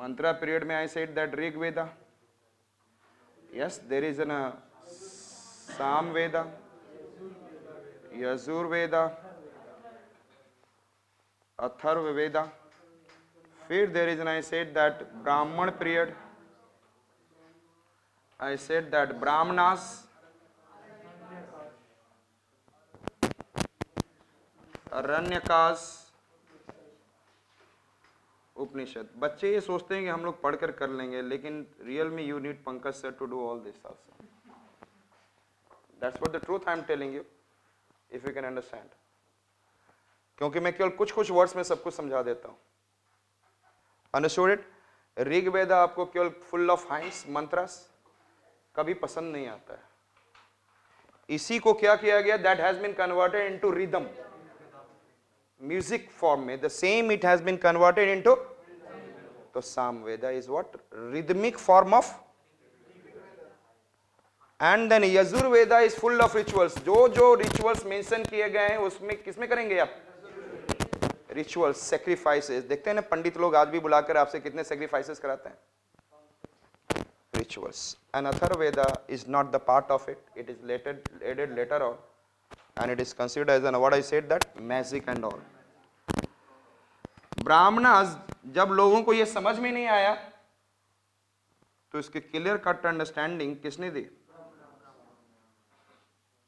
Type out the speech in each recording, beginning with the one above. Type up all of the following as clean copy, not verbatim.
Mantra period में I said that Rig Veda. Yes, there is an Sam Veda, Yajur Veda, Atharva Veda. फिर there is an I said that Brahman period. I said that Brahmanas, Aranyakas, उपनिषद. बच्चे ये सोचते हैं कि हम लोग पढ़कर कर लेंगे, लेकिन रियल में you need Pankaj sir to do all this also. That's what the truth I am telling you, if you can understand. क्योंकि मैं केवल कुछ कुछ वर्ड्स में सब कुछ समझा देता हूं. Understood it. ऋग वेद आपको केवल फुल ऑफ हाइम्स मंत्रस कभी पसंद नहीं आता है. इसी को क्या किया गया, that has been converted into rhythm, music form में. The same it has been converted into. तो Sama Veda is what, rhythmic form of. And then Yajurveda is full of rituals. जो जो रिचुअल्स मेंशन किए गए हैं उसमें किसमें करेंगे आप, रिचुअल्स, सेक्रीफाइसेस. देखते हैं ना पंडित लोग आज भी बुलाकर आपसे कितने सेक्रीफाइसेस कराते हैं, rituals. And Atharvaveda is not the part of it. It is added later on, and it is considered as an, what I said, that magic and all. Brahmanas, जब लोगों को ये समझ में नहीं आया तो इसकी क्लियर कट अंडरस्टैंडिंग किसने दी,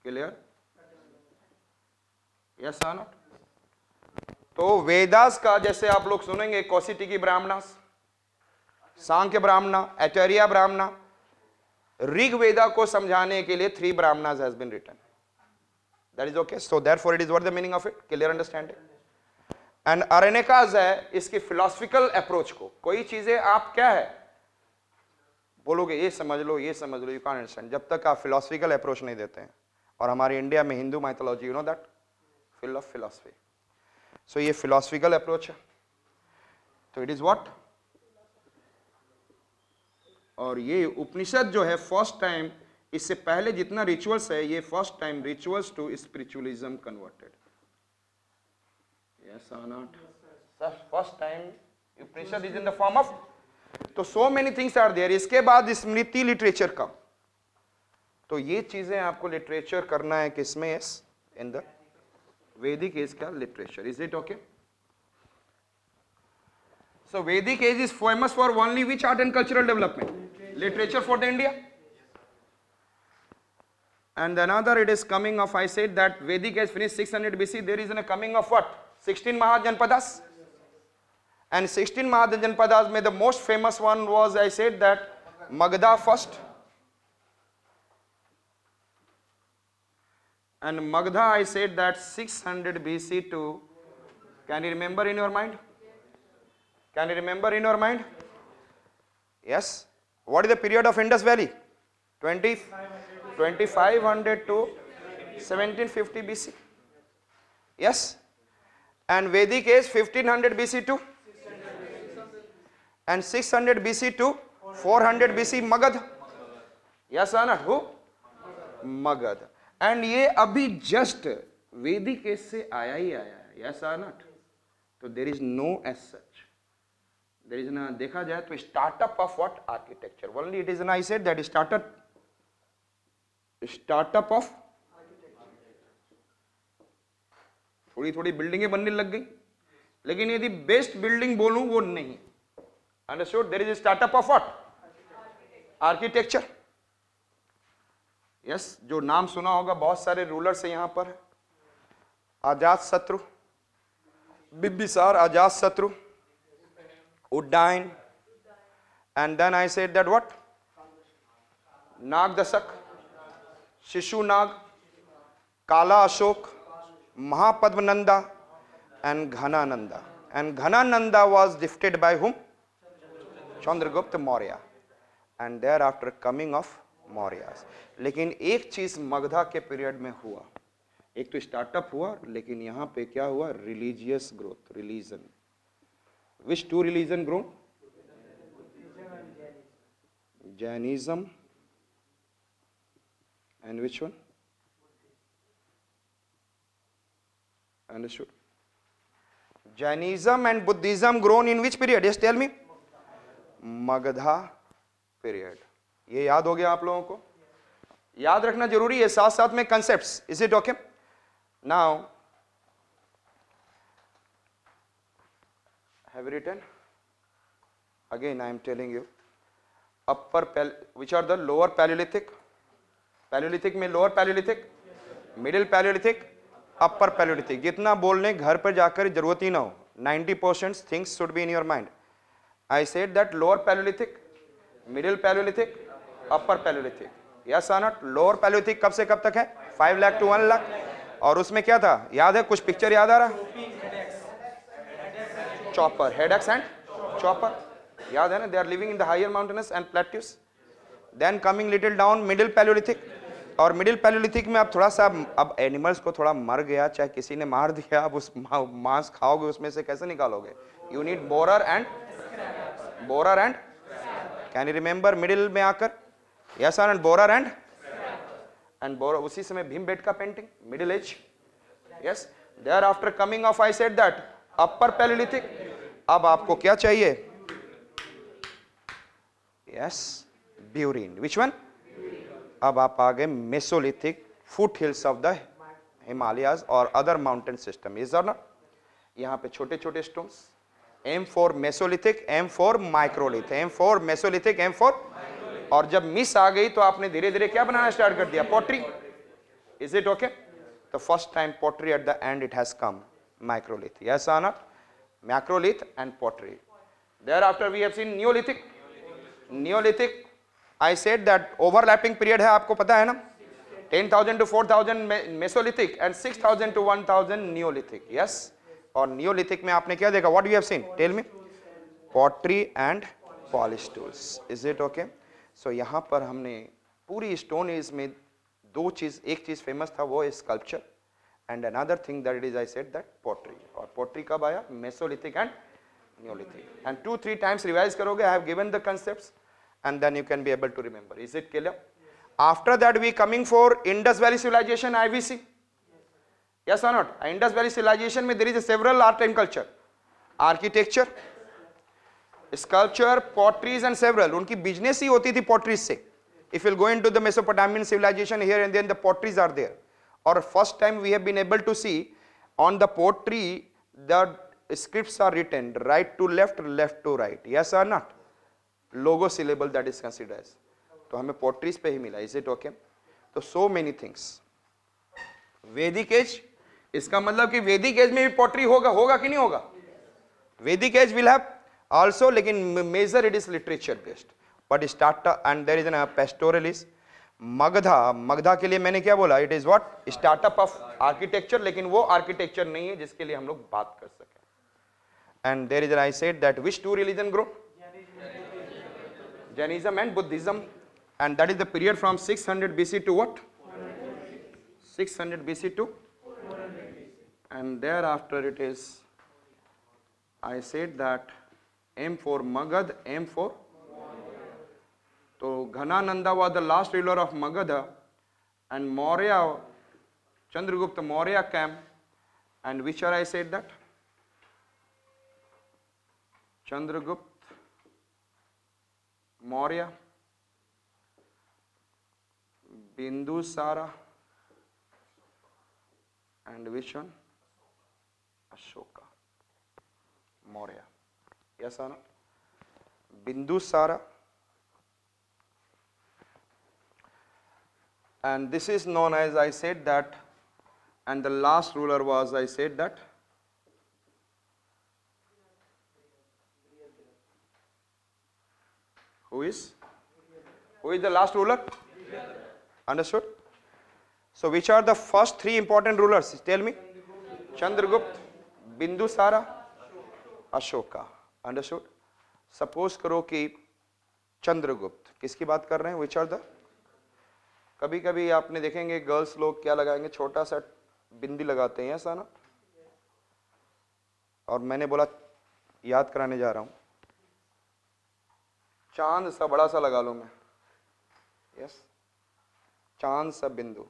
क्लियर, यस और नॉट. तो वेदास का जैसे आप लोग सुनेंगे कौशिकी की ब्राह्मणास, सांख्य ब्राह्मणा, आचार्य ब्राह्मणा. ऋग वेदा को समझाने के लिए 3 Brahmanas has been written. That is okay. So therefore it is what the meaning of it, clear understanding. And Aranyakas है इसकी फिलोसफिकल अप्रोच को. कोई चीजें आप क्या है बोलोगे ये समझ लो ये समझ लो, यू कैन अंडरस्टैंड जब तक आप फिलोसफिकल अप्रोच नहीं देते हैं. और हमारे इंडिया में Hindu mythology, you know that, full of philosophy. So ये फिलोसफिकल अप्रोच है. तो इट इज व्हाट. और ये उपनिषद जो है फर्स्ट टाइम, इससे पहले जितना रिचुअल्स है ये first time rituals to spiritualism converted. Yes और not. First time Upanishad is in the form of. तो so many things are there. इसके बाद स्मृति लिटरेचर का. तो ये चीजें आपको लिटरेचर करना है किसमें, यस, इन द वैदिक एज का literature. Is it okay? So Vedic age is famous for only which art and cultural development? Literature for the India. And another it is coming of, I said that Vedic age finished 600 BC. There is a coming of what? 16 Mahajanpadas. And 16 Mahajanpadas, may the most famous one was, I said that Magadha first. And Magadha, I said that 600 BC to, can you remember in your mind? Can you remember in your mind? Yes. What is the period of Indus Valley? 2500 to 1750 BC. Yes. And Vedic age 1500 BC to, and 600 BC to 400 BC Magad. Yes or not? Who? Magad. And ये अभी just Vedic age से आया ही आया है. Yes or not? तो there is no as such. There is ना, देखा जाए तो startup of what? Architecture. Only it is an, I said that startup of थोड़ी थोड़ी बिल्डिंगें बनने लग गई, लेकिन यदि बेस्ट बिल्डिंग बोलूं वो नहीं. Understood? There is a startup of what? Architecture. Yes, जो नाम सुना होगा बहुत सारे रूलर्स है यहाँ पर. अजात शत्रु, बिम्बिसार, अजात शत्रु, Uddayana, and then I said that what? Nagdasak, Shishu-Nag, Kala Ashok, Mahapadmananda, and Ghanananda. And Ghanananda was gifted by whom? Chandragupta Maurya. And thereafter coming of Mauryas. लेकिन एक चीज मगधा के पीरियड में हुआ, एक तो स्टार्टअप हुआ, लेकिन यहाँ पे क्या हुआ? Religious growth, religion. Which two religion grown? Jainism and which one? Understood? Jainism and Buddhism grown in which period? Yes, tell me. Magadha period. ये याद हो गया आप लोगों को? याद रखना जरूरी है, साथ साथ में concepts. Is it okay? Now have written again, I am telling you, which are the lower paleolithic? Paleolithic में lower paleolithic, middle paleolithic, upper paleolithic. जितना बोलने घर पर जाकर जरूरत ही ना हो, 90% things should be in your mind. I said that lower paleolithic, middle paleolithic, upper Palaeolithic. Yes और नॉट? लोअर पैलियोलिथिक कब से कब तक है? 5 लाख टू 1 लाख। और उसमें क्या था याद है? कुछ पिक्चर याद आ रहा? चॉपर, हेडेक्स एंड चॉपर, याद है ना? They are living in the higher mountains and plateaus. Then coming little down middle palaeolithic. और मिडिल पैलियोलिथिक में अब थोड़ा सा, अब एनिमल्स को थोड़ा मर गया, चाहे किसी ने मार दिया, अब उस मांस खाओगे, उसमें से कैसे निकालोगे? You need borer and can you remember middle में आकर? Yes and borer and borer. उसी समय Bhimbetka painting, middle age. Yes, thereafter coming of I said that upper paleolithic. अब आपको क्या चाहिए? Yes, burin. Which one? अब आप आ गए mesolithic, foothills of the Himalayas और other mountain system. Is not? यहां पे छोटे छोटे stones. M for mesolithic, M for microlith, M for mesolithic, M for. और जब मिस आ गई तो आपने धीरे धीरे क्या बनाना स्टार्ट कर दिया? Pottery. Is it okay? The first time pottery at the end it has come, microlith. Yes और not? Macrolith and pottery. Thereafter we have seen neolithic. Neolithic I said that overlapping period है, आपको पता है ना? 10,000 to 4,000 mesolithic and 6,000 to 1,000 neolithic. Yes, और neolithic में आपने क्या देखा? What you have seen? Tell me. Pottery and polish tools. Is it okay? So यहां पर हमने पूरी स्टोन एज में दो चीज, एक चीज फेमस था वो sculpture, and another thing that is I said that pottery. और पॉटरी कब आया? Mesolithic and neolithic. And 2-3 times revise करोगे, I have given the concepts and then you can be able to remember. Is it clear? After that we coming for Indus Valley civilization, IVC. Yes or not? Indus Valley civilization में there is a several art and culture, architecture, sculpture, potteries and several. उनकी business ही होती थी potteries से. If you'll go into the Mesopotamian civilization, here and then the potteries are there. और first time we have been able to see on the pottery the scripts are written right to left, left to right. Yes or not? Logo syllable that is considered as. तो हमें poetries पे ही मिला। Is it okay? तो so many things. Vedic age, इसका मतलब कि वैदिक एज में भी पोट्री होगा कि नहीं होगा? Vedic age will have also, लेकिन major it is literature based. But start and there is an pastoralist. Magadha के लिए मैंने क्या बोला? It is what? Startup of architecture, लेकिन वो आर्किटेक्चर नहीं है जिसके लिए हम लोग बात कर सके। And there is I said that which two religion grow? Jainism and Buddhism, and that is the period from 600 BC to what? 600 BC to, and thereafter it is, I said that M for Magad, M for. So Ghanananda was the last ruler of Magadha, and Maurya, Chandragupta Maurya came, and which are I said that? Chandragupta Maurya, Bindusara, and which one? Ashoka. Maurya. Yes or no? Bindusara, and this is known as, I said that, and the last ruler was, I said that, who is the last ruler? Understood? So which are the first 3 important rulers? Tell me. Chandragupta, Bindusara, Ashoka. Understood? Suppose करो कि चंद्रगुप्त, किसकी बात कर रहे हैं? Which are the? कभी कभी आपने देखेंगे गर्ल्स लोग क्या लगाएंगे? छोटा सा बिंदी लगाते हैं, ऐसा ना? और मैंने बोला याद कराने जा रहा हूं, चांद सा बड़ा सा लगा लो मैं। यस, चांद सा बिंदु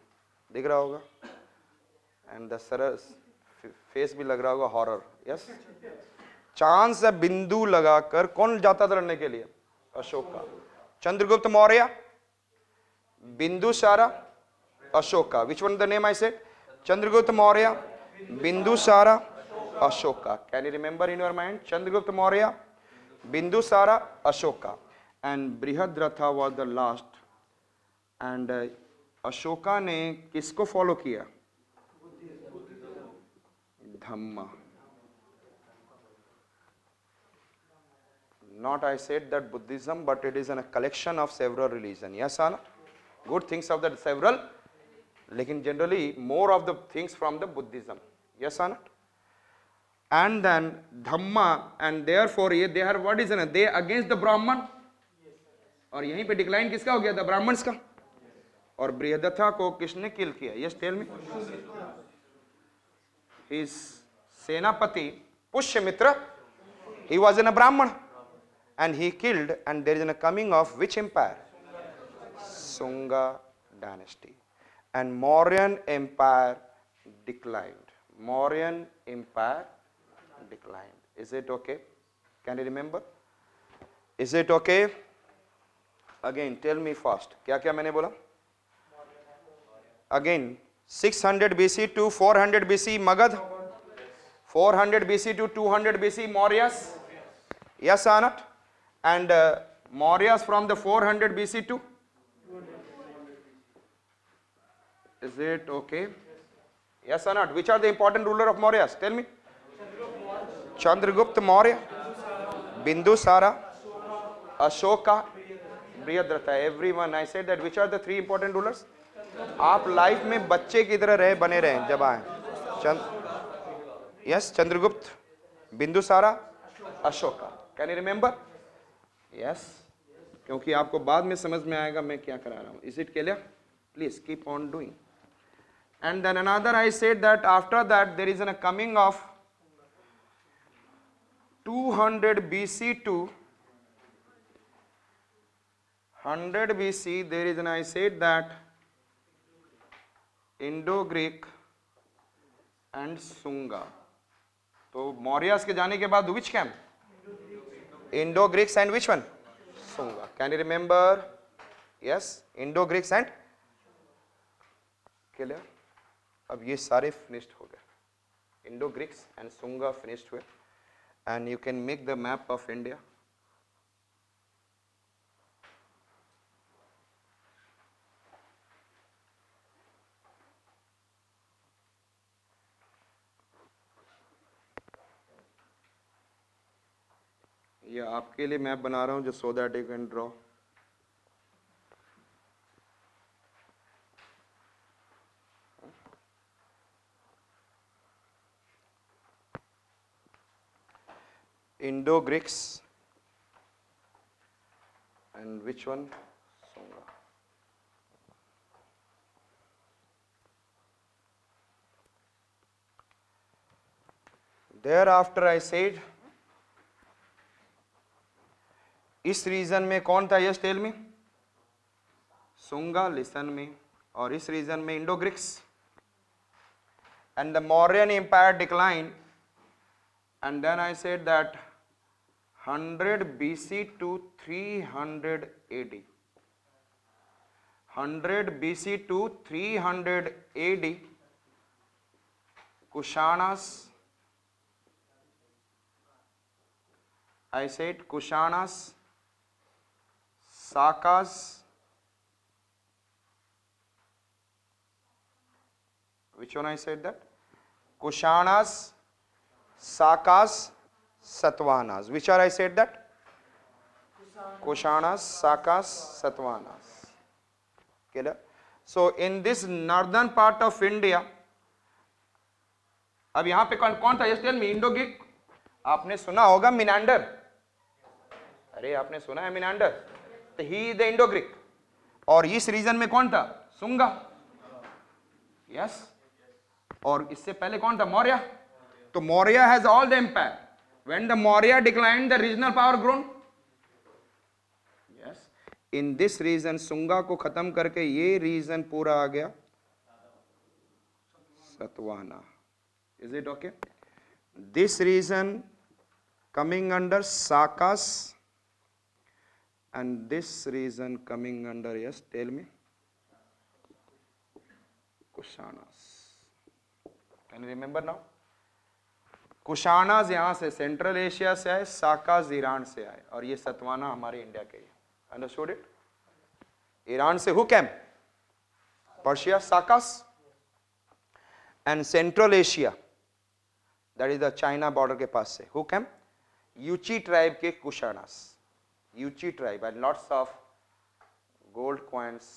दिख रहा होगा, एंड द सरस फेस भी लग रहा होगा हॉरर। यस, चांद सा बिंदु लगाकर कौन जाता था लड़ने के लिए? Ashoka. Chandragupta Maurya, Bindusara, Ashoka. Which one the name I said? Chandragupta Maurya, Bindusara, Ashoka. Can you remember in your mind? Chandragupta Maurya, Bindusara, Ashoka. And Brihadratha was the last. And Ashoka ने किसको फॉलो किया? धम्मा. Not I said that Buddhism, but it is a collection of several religions. Yes or not? Good things of the several, लेकिन generally more of the things from the Buddhism. Yes or not? And then Dhamma, and therefore they are what is it? They against the Brahman. और यहीं पे decline किसका हो गया था? Brahmins का. और बृहदत्था को किसने किल किया? यस टेल मी. हिज सेनापति Pushyamitra, he was in a Brahman and he killed, and there is a coming of which empire? Sunga dynasty. And Mauryan empire declined. Mauryan empire declined. Is it okay? Can you remember? Is it okay? Again tell me fast. क्या क्या मैंने बोला? Again 600 BC to 400 BC Magad, 400 BC to 200 BC Mauryas. Yes or not? And Mauryas from the 400 BC to? Is it okay? Yes or not? Which are the important ruler of Mauryas? Tell me. Chandragupta Maurya, Bindusara, Ashoka, Brihadratha. Everyone, I said that which are the three important rulers? आप life में बच्चे की तरह रहे बने रहे जब आए. Yes, Chandragupta, Bindusara, Ashoka. Can you remember? Yes, क्योंकि आपको बाद में समझ में आएगा मैं क्या करा रहा हूं. Is it clear? Please keep on doing. And then another I said that after that there is a coming of 200 BC to 100 BC. There is an, I said that Indo-Greek and Sunga. तो मौर्यस के जाने के बाद which came? Indo-Greeks and which one? Sunga. Can you remember? Yes, Indo-Greeks and clear. अब ये सारे finished हो गए. Indo-Greeks and Sunga finished हुए. And you can make the map of India. ये आपके लिए मैप बना रहा हूं जो so that you can draw. Indo-Greeks and which one? Sunga. Thereafter I said इस रीजन में कौन था? Yes tell me. Sunga listen में. और इस रीजन में Indo Greeks. And the Mauryan empire decline. And then I said that 100 BC to 300 AD. 100 BC to 300 AD Kushanas. I said Kushanas, Sakas, which one I said that? Kushanas, Sakas, Satvanas. Which are I said that? Kushanas, Sakas, Satvanas. Clear? So in this northern part of India, अब यहां पे कौन था? Just tell me. Indo Greek. आपने सुना होगा Menander. अरे आपने सुना है मिनांडर. तो ही द इंडो ग्रीक. और इस रीजन में कौन था? सुंगा. यस. और इससे पहले कौन था? मौर्य. तो Maurya has all the empire. When the Maurya declined the regional power grown. Yes. In this region Sunga को खत्म करके ये रीजन पूरा आ गया Satavahana. Is it okay? This region coming under Sakas and this region coming under, yes, tell me, Kushanas. Can you remember now? Kushanas यहां से central Asia से आए, साकाज ईरान से आए, और ये सतवाना हमारे इंडिया के है. Understood it? ईरान से who came? Persia, Sakas, and central Asia, that is the China border के पास से हु केम? यूची ट्राइब के Kushanas. Yuezhi tribe and lots of gold coins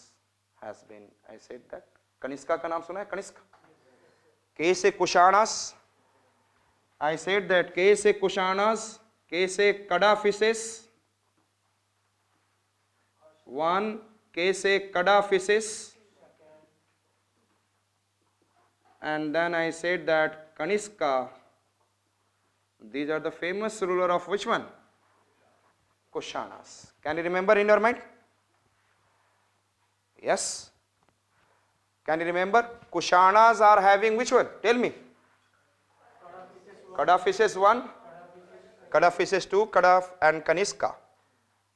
has been, I said that. Kanishka का नाम सुना है? कनिष्का. के से Kushanas, I said that K से Kushanas, K से Kadaphises, one K से Kadaphises, and then I said that Kanishka. These are the famous ruler of which one? Kushanas. Can you remember in your mind? Yes. Can you remember? Kushanas are having which one? Tell me. Kadaphises 1, Kadaphises 2, Kadaph and Kanishka.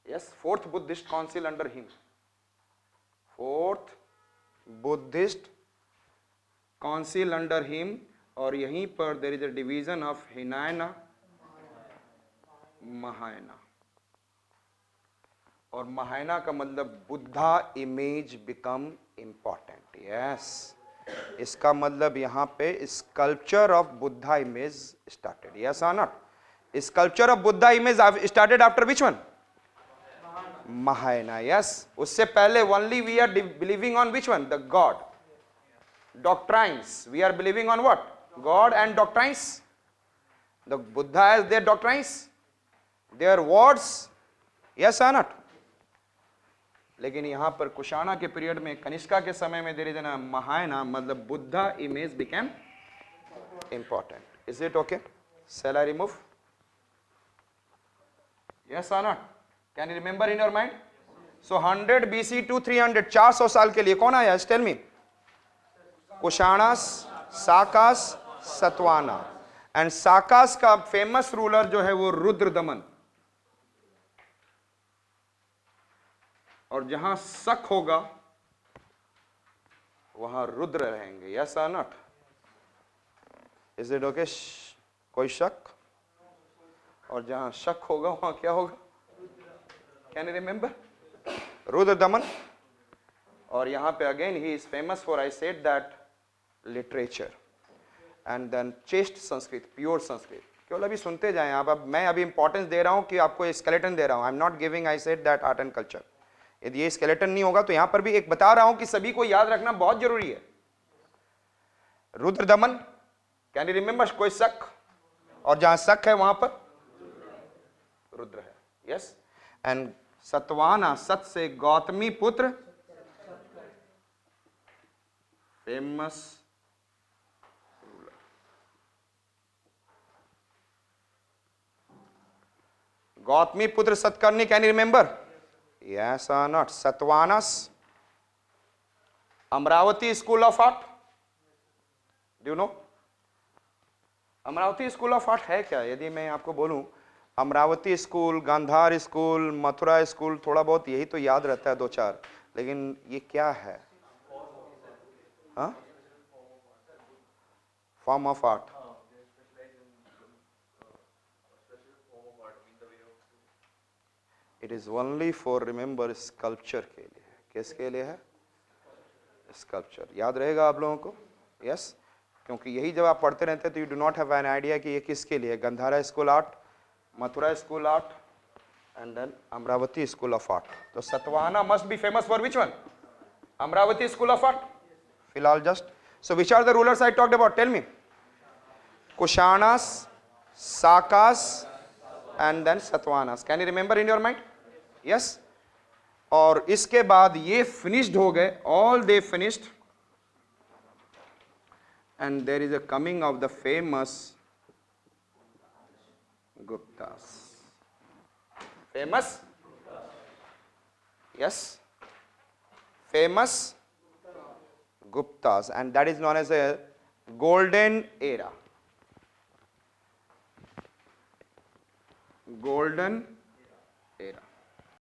Yes, fourth Buddhist council under him. Fourth Buddhist council under him. और यहीं पर there is a division of Hinayana, Mahayana. और महायाना का मतलब Buddha image become important. Yes, इसका मतलब यहाँ पे sculpture of Buddha image started. Yes और not? Sculpture of Buddha image started after which one? Mahayana. Yes, उससे पहले only we are believing on which one? The god. Doctrines. We are believing on what? God and doctrines. The Buddha has their doctrines, their words. Yes और not? लेकिन यहां पर कुशाना के period में, कनिष्का के समय में देर इज एन महायाना, मतलब Buddha image became important. Is it okay? Shall I remove? Yes और not? Can you remember in your mind? So 100 BC to 300, 400 साल के लिए कौन आया? Tell me. Kushanas, साकास, Satavahana. And साकास का फेमस रूलर जो है वो रुद्रदमन. और जहां शक होगा वहां रुद्र रहेंगे. यस और नॉट? Is it okay? कोई शक? और जहां शक होगा वहां क्या होगा? Can you remember? रुद्र दमन. और यहां पे again he is famous for, I said that, literature and then chaste Sanskrit, pure Sanskrit. केवल अभी सुनते जाएं आप. अब मैं अभी इंपॉर्टेंस दे रहा हूं कि आपको स्केलेटन दे रहा हूं. I am not giving, I said that, art and culture. यदि ये स्केलेटन नहीं होगा तो यहां पर भी एक बता रहा हूं कि सभी को याद रखना बहुत जरूरी है. रुद्र दमन. Can you remember? कोई शक? और जहां शक है वहां पर रुद्र है. यस. एंड सतवाना, सत से गौतमी पुत्र, famous ruler. Gautamiputra Satakarni. Can you remember? Yes or not? Satvanas. Amravati School of Art. Do you know? Amaravati school of art है क्या? यदि मैं आपको बोलूं Amaravati school, Gandhara school, Mathura school, थोड़ा बहुत यही तो याद रहता है, 2-4. लेकिन ये क्या है? हाँ, form of art. It is only for, remember, sculpture के लिए. किसके लिए है? स्कल्पचर. याद रहेगा आप लोगों को? यस. क्योंकि यही जब आप पढ़ते रहते हैं तो you do not have an idea कि ये किसके लिए है. Gandhara school art, Mathura school art, and then Amaravati school of art. तो Satavahana must be famous for which one? Amaravati school of art. फिलहाल just. So which are the rulers I talked about? Tell me. Kushanas, Sakas, and then Satavahanas. Can you remember in your mind? Yes. और इसके बाद ये finished हो गए. All they finished. And there is a coming of the famous Guptas. Famous? Yes, famous Guptas, and that is known as a golden era. Golden era.